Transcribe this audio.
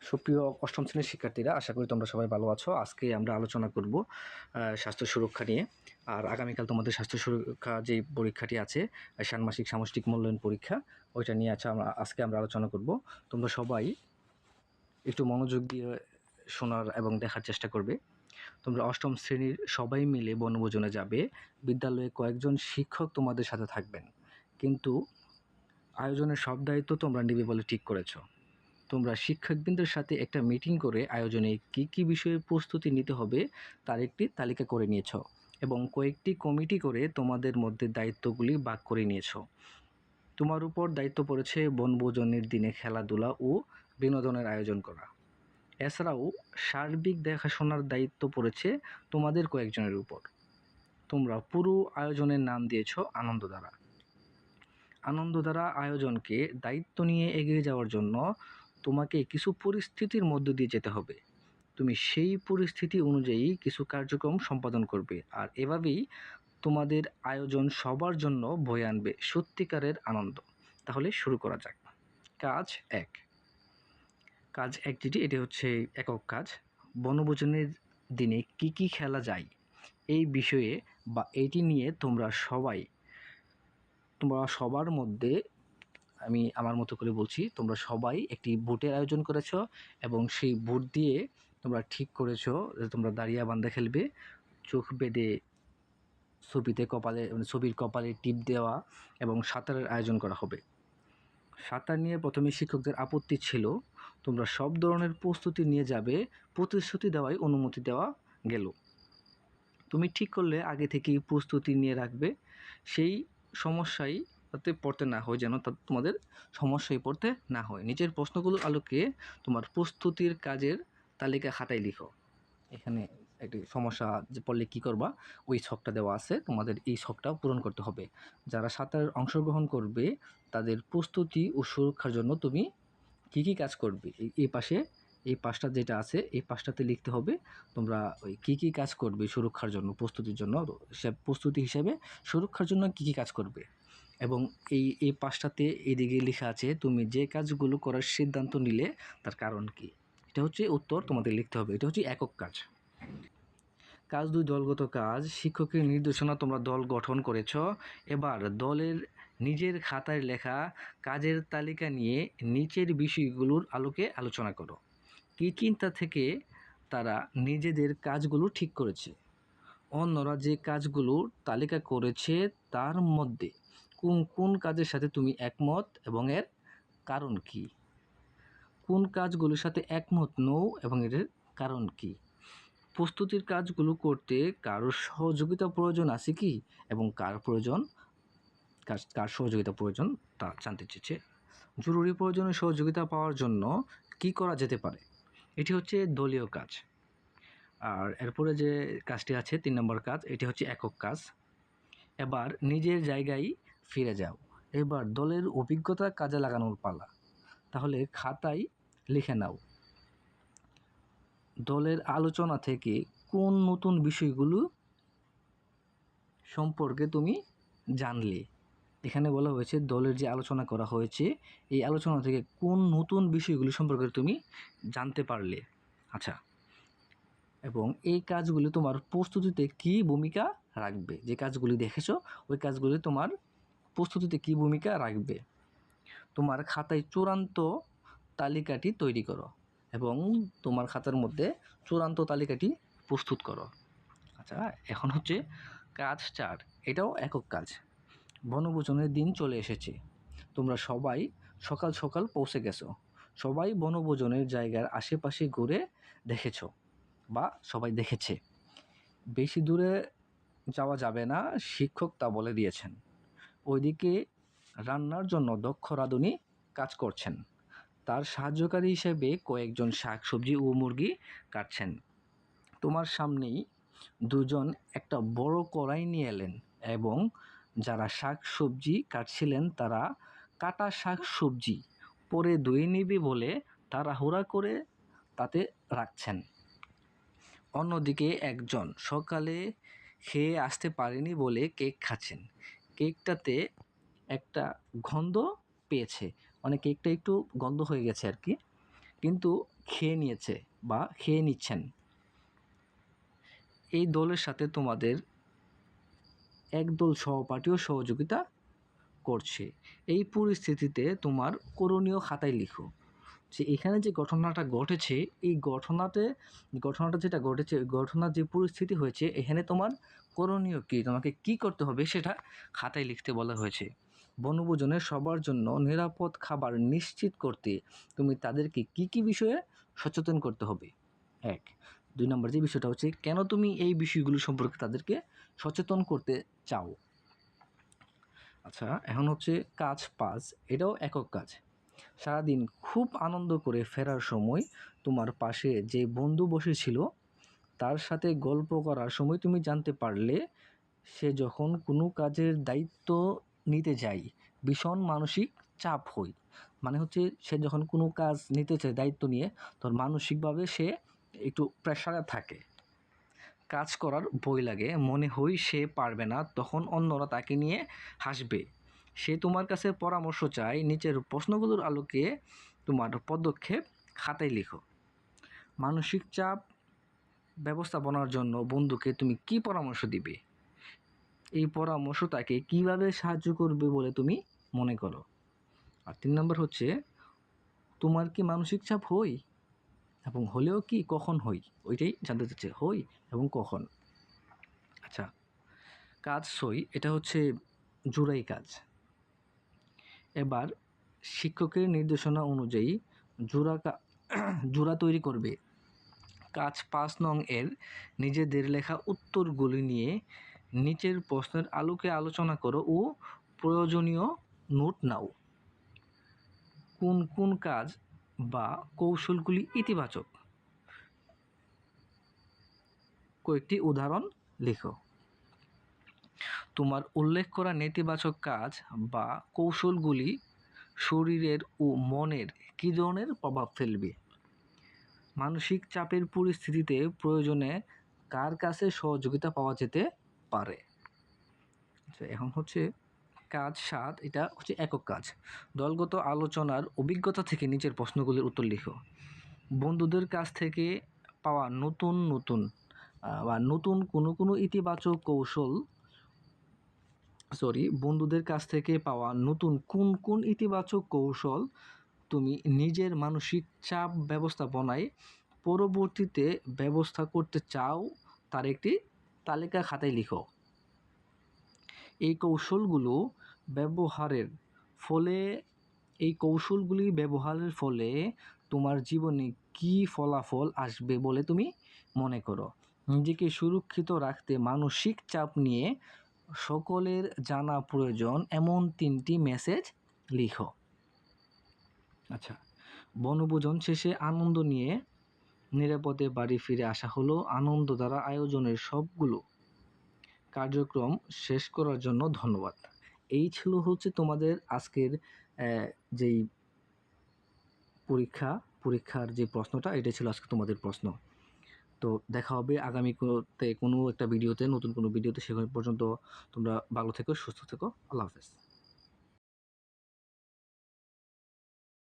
সুপ্রিয় অষ্টম শ্রেণীর শিক্ষার্থীরা, আশা করি তোমরা সবাই ভালো আছো। আজকে আমরা আলোচনা করব স্বাস্থ্য সুরক্ষা নিয়ে। আর আগামীকাল তোমাদের স্বাস্থ্য সুরক্ষা যে পরীক্ষাটি আছে, ষান্মাসিক সামষ্টিক মূল্যায়ন পরীক্ষা, ওইটা নিয়ে আজকে আমরা আলোচনা করব। তোমরা সবাই একটু মনোযোগ দিয়ে শোনার এবং দেখার চেষ্টা করবে। তোমরা অষ্টম শ্রেণীর সবাই মিলে বনভোজনে যাবে। বিদ্যালয়ে কয়েকজন শিক্ষক তোমাদের সাথে থাকবেন, কিন্তু আয়োজনের সব দায়িত্ব তোমরা নিবে বলে ঠিক করেছো। তোমরা শিক্ষকবৃন্দের সাথে একটা মিটিং করে আয়োজনে কী কী বিষয়ে প্রস্তুতি নিতে হবে তার একটি তালিকা করে নিয়েছ এবং কয়েকটি কমিটি করে তোমাদের মধ্যে দায়িত্বগুলি ভাগ করে নিয়েছ। তোমার উপর দায়িত্ব পড়েছে বনভোজনের দিনে খেলাধুলা ও বিনোদনের আয়োজন করা। এছাড়াও সার্বিক দেখাশোনার দায়িত্ব পড়েছে তোমাদের কয়েকজনের উপর। তোমরা পুরো আয়োজনের নাম দিয়েছ আনন্দধারা। আনন্দধারা আয়োজনকে দায়িত্ব নিয়ে এগিয়ে যাওয়ার জন্য তোমাকে কিছু পরিস্থিতির মধ্য দিয়ে যেতে হবে। তুমি সেই পরিস্থিতি অনুযায়ী কিছু কার্যক্রম সম্পাদন করবে, আর এভাবেই তোমাদের আয়োজন সবার জন্য বয়ে আনবে সত্যিকারের আনন্দ। তাহলে শুরু করা যাক। কাজ এক। কাজ এক যেটি, এটি হচ্ছে একক কাজ। বনভোজনের দিনে কি কি খেলা যায় এই বিষয়ে বা এইটি নিয়ে তোমরা সবার মধ্যে, আমি আমার মতো করে বলছি, তোমরা সবাই একটি বুটের আয়োজন করেছো এবং সেই বুট দিয়ে তোমরা ঠিক করেছো যে তোমরা দাঁড়িয়া বান্ধা খেলবে। চোখ বেঁধে ছবির কপালে টিপ দেওয়া এবং সাঁতারের আয়োজন করা হবে। সাঁতার নিয়ে প্রথমে শিক্ষকদের আপত্তি ছিল। তোমরা সব ধরনের প্রস্তুতি নিয়ে যাবে, প্রতিশ্রুতি দেওয়ায় অনুমতি দেওয়া গেল। তুমি ঠিক করলে আগে থেকেই প্রস্তুতি নিয়ে রাখবে, সেই সমস্যায় যাতে পড়তে না হয়, যেন তোমাদের সমস্যায় পড়তে না হয়। নিচের প্রশ্নগুলোর আলোকে তোমার প্রস্তুতির কাজের তালিকা খাতায় লিখো। এখানে একটি সমস্যা যে পড়লে কী করবা, ওই ছকটা দেওয়া আছে, তোমাদের এই ছকটা পূরণ করতে হবে। যারা সাঁতারের অংশগ্রহণ করবে তাদের প্রস্তুতি ও সুরক্ষার জন্য তুমি কী কী কাজ করবে, এই পাঁচটা যেটা আছে এই পাঁচটাতে লিখতে হবে। তোমরা ওই কী কী কাজ করবে সুরক্ষার জন্য, প্রস্তুতির জন্য, প্রস্তুতি হিসেবে সুরক্ষার জন্য কী কী কাজ করবে। এবং এই পাঁচটাতে এদিকে লেখা আছে তুমি যে কাজগুলো করার সিদ্ধান্ত নিলে তার কারণ কী। এটা হচ্ছে উত্তর, তোমাদের লিখতে হবে। এটা হচ্ছে একক কাজ। কাজ দুই, দলগত কাজ। শিক্ষকের নির্দেশনা তোমরা দল গঠন করেছ। এবার দলের নিজের খাতায় লেখা কাজের তালিকা নিয়ে নিচের বিষয়গুলোর আলোকে আলোচনা করো। কী চিন্তা থেকে তারা নিজেদের কাজগুলো ঠিক করেছে, অন্যরা যে কাজগুলোর তালিকা করেছে তার মধ্যে কোন কোন কাজের সাথে তুমি একমত এবং এর কারণ কী। কোন কাজগুলোর সাথে একমত নও এবং এর কারণ কী। প্রস্তুতির কাজগুলো করতে কারোর সহযোগিতা প্রয়োজন আছে কি এবং কার সহযোগিতা প্রয়োজন তা জানতে চেয়েছে। জরুরি প্রয়োজনে সহযোগিতা পাওয়ার জন্য কি করা যেতে পারে, এটি হচ্ছে দলীয় কাজ। আর এরপরে যে কাজটি আছে 3 নম্বর কাজ, এটি হচ্ছে একক কাজ। এবার নিজের জায়গায় ফিরে যাও, এবার দলের অভিজ্ঞতা কাজে লাগানোর পালা। তাহলে খাতায় লিখে নাও দলের আলোচনা থেকে কোন নতুন বিষয়গুলো সম্পর্কে তুমি জানলে। এখানে বলা হয়েছে দলের যে আলোচনা করা হয়েছে এই আলোচনা থেকে কোন নতুন বিষয়গুলো সম্পর্কে তুমি জানতে পারলে। আচ্ছা, এবং এই কাজগুলি তোমার প্রস্তুতিতে কী ভূমিকা রাখবে। যে কাজগুলি দেখেছো ওই কাজগুলি তোমার প্রস্তুতিতে কী ভূমিকা রাখবে। তোমার খাতায় চূড়ান্ত তালিকাটি তৈরি করো এবং তোমার খাতার মধ্যে চূড়ান্ত তালিকাটি প্রস্তুত করো। আচ্ছা, এখন হচ্ছে কাজ 4, এটাও একক কাজ। বনভোজনের দিন চলে এসেছে। তোমরা সবাই সকাল সকাল পৌঁছে গেছো। সবাই বনভোজনের জায়গার আশেপাশে ঘুরে দেখেছো বা সবাই দেখেছে। বেশি দূরে যাওয়া যাবে না, শিক্ষক তা বলে দিয়েছেন। ওইদিকে রান্নার জন্য দক্ষ রাঁধুনি কাজ করছেন। তার সাহায্যকারী হিসেবে কয়েকজন শাকসবজি ও মুরগি কাটছেন। তোমার সামনেই দুজন একটা বড় কড়াই নিয়ে এলেন এবং যারা শাক সবজি কাটছিলেন তারা কাটা শাক সবজি পরে ধুয়ে নিবে বলে তাড়াহুড়া করে তাতে রাখছেন। অন্যদিকে একজন সকালে খেয়ে আসতে পারেনি বলে কেক খাচ্ছেন। কেকটাতে একটা গন্ধ পেয়েছে, মানে কেকটা একটু গন্ধ হয়ে গেছে আর কি। কিন্তু খেয়ে নিয়েছে বা খেয়ে নিচ্ছেন। এই দলের সাথে তোমাদের একদল সহপাঠীও সহযোগিতা করছে। এই পরিস্থিতিতে তোমার করণীয় খাতায় লিখো যে এখানে যে ঘটনাটা ঘটেছে, এই ঘটনাটা যেটা ঘটেছে, ঘটনার যে পরিস্থিতি হয়েছে, এখানে তোমার করণীয় কী, তোমাকে কী করতে হবে সেটা খাতায় লিখতে বলা হয়েছে। বনভোজনে সবার জন্য নিরাপদ খাবার নিশ্চিত করতে তুমি তাদেরকে কী কী বিষয়ে সচেতন করতে হবে। 1 2 নম্বর যে বিষয়টা হচ্ছে, কেন তুমি এই বিষয়গুলো সম্পর্কে তাদেরকে সচেতন করতে চাও। আচ্ছা, এখন হচ্ছে কাজ 5, এটাও একক কাজ। সারাদিন খুব আনন্দ করে ফেরার সময় তোমার পাশে যে বন্ধু বসেছিল তার সাথে গল্প করার সময় তুমি জানতে পারলে সে যখন কোনো কাজের দায়িত্ব নিতে যায় ভীষণ মানসিক চাপ হয়। মানে হচ্ছে সে যখন কোনো কাজ নিতে চায় দায়িত্ব নিয়ে, তখন মানসিকভাবে সে একটু প্রেশারে থাকে, কাজ করার ভয় লাগে, মনে হয় সে পারবে না, তখন অন্যরা তাকে নিয়ে হাসবে। সে তোমার কাছে পরামর্শ চায়। নিচের প্রশ্নগুলোর আলোকে তোমার পদক্ষেপ খাতায় লিখো। মানসিক চাপ ব্যবস্থাপনার জন্য বন্ধুকে তুমি কি পরামর্শ দিবে? এই পরামর্শ তাকে কীভাবে সাহায্য করবে বলে তুমি মনে করো? আর 3 নম্বর হচ্ছে, তোমার কি মানসিক চাপ হয় এবং হলেও কি কখন হয়, ওইটাই জানতে চাচ্ছে, হয় এবং কখন। আচ্ছা, কাজ 6, এটা হচ্ছে জোড়াই কাজ। এবার শিক্ষকের নির্দেশনা অনুযায়ী জোড়া তৈরি করবে। কাজ 5 নং এর নিজেদের লেখা উত্তরগুলি নিয়ে নিচের প্রশ্নের আলোকে আলোচনা করো ও প্রয়োজনীয় নোট নাও। কোন কোন কাজ বা কৌশলগুলি ইতিবাচক, কয়েকটি উদাহরণ লিখো। তোমার উল্লেখ করা নেতিবাচক কাজ বা কৌশলগুলি শরীরের ও মনের কী ধরনের প্রভাব ফেলবে? মানসিক চাপের পরিস্থিতিতে প্রয়োজনে কার কাছে সহযোগিতা পাওয়া যেতে পারে? আচ্ছা, এখন হচ্ছে কাজ 7, এটা হচ্ছে একক কাজ। দলগত আলোচনার অভিজ্ঞতা থেকে নিচের প্রশ্নগুলির উত্তর লিখো। বন্ধুদের কাছ থেকে পাওয়া নতুন কোনো ইতিবাচক কৌশল বন্ধুদের কাছ থেকে পাওয়া নতুন কোন ইতিবাচক কৌশল তুমি নিজের মানসিক চাপ ব্যবস্থাপনায় পরবর্তীতে ব্যবস্থা করতে চাও, তার একটি তালিকা খাতায় লিখো। এই কৌশলগুলি ব্যবহারের ফলে তোমার জীবনে কী ফলাফল আসবে বলে তুমি মনে করো? নিজেকে সুরক্ষিত রাখতে মানসিক চাপ নিয়ে সকলের জানা প্রয়োজন এমন 3টি মেসেজ লিখো। আচ্ছা, বনভোজন শেষে আনন্দ নিয়ে নিরাপদে বাড়ি ফিরে আসা হলো। আনন্দ দ্বারা আয়োজনের সবগুলো কার্যক্রম শেষ করার জন্য ধন্যবাদ। এই ছিল হচ্ছে তোমাদের আজকের যেই পরীক্ষার যে প্রশ্নটা, এটা ছিল আজকে তোমাদের প্রশ্ন। তো দেখা হবে আগামীতে কোনো একটা ভিডিওতে, নতুন কোনো ভিডিওতে। সে পর্যন্ত তোমরা ভালো থেকো, সুস্থ থেকো। আল্লাহ হাফেজ।